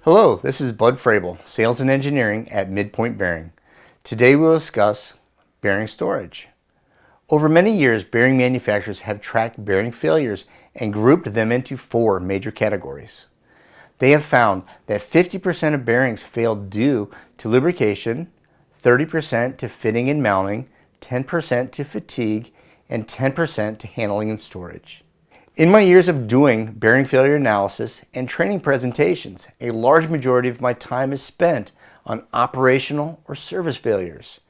Hello, this is Bud Frable, Sales and Engineering at Midpoint Bearing. Today we'll discuss bearing storage. Over many years, bearing manufacturers have tracked bearing failures and grouped them into four major categories. They have found that 50% of bearings fail due to lubrication, 30% to fitting and mounting, 10% to fatigue, and 10% to handling and storage. In my years of doing bearing failure analysis and training presentations, a large majority of my time is spent on operational or service failures.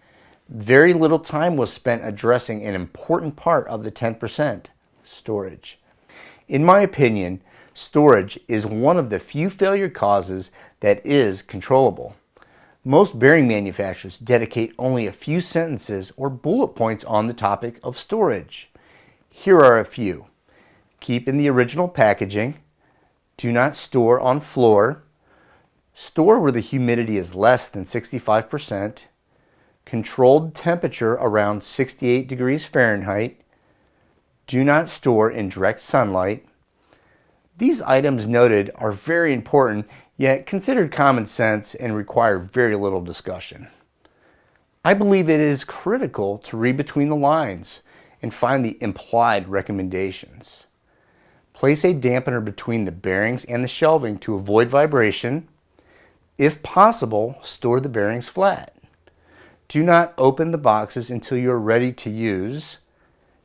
Very little time was spent addressing an important part of the 10%, storage. In my opinion, storage is one of the few failure causes that is controllable. Most bearing manufacturers dedicate only a few sentences or bullet points on the topic of storage. Here are a few. Keep in the original packaging. Do not store on floor. Store where the humidity is less than 65%. Controlled temperature around 68 degrees Fahrenheit. Do not store in direct sunlight. These items noted are very important, yet considered common sense and require very little discussion. I believe it is critical to read between the lines and find the implied recommendations. Place a dampener between the bearings and the shelving to avoid vibration. If possible, store the bearings flat. Do not open the boxes until you are ready to use.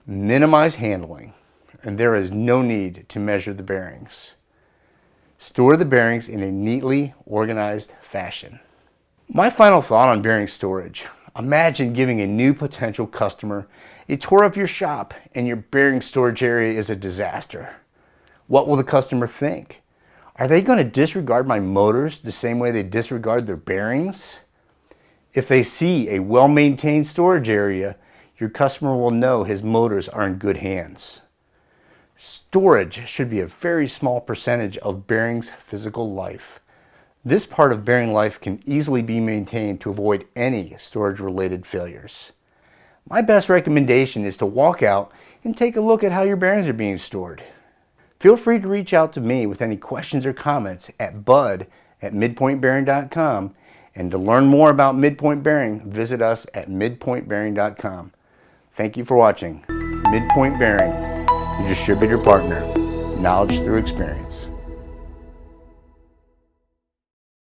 Minimize handling, and there is no need to measure the bearings. Store the bearings in a neatly organized fashion. My final thought on bearing storage. Imagine giving a new potential customer a tour of your shop and your bearing storage area is a disaster. What will the customer think? Are they going to disregard my motors the same way they disregard their bearings? If they see a well-maintained storage area, your customer will know his motors are in good hands. Storage should be a very small percentage of bearing's physical life. This part of bearing life can easily be maintained to avoid any storage-related failures. My best recommendation is to walk out and take a look at how your bearings are being stored. Feel free to reach out to me with any questions or comments at bud@midpointbearing.com, and to learn more about Midpoint Bearing, visit us at midpointbearing.com. Thank you for watching. Midpoint Bearing, your distributor partner, knowledge through experience.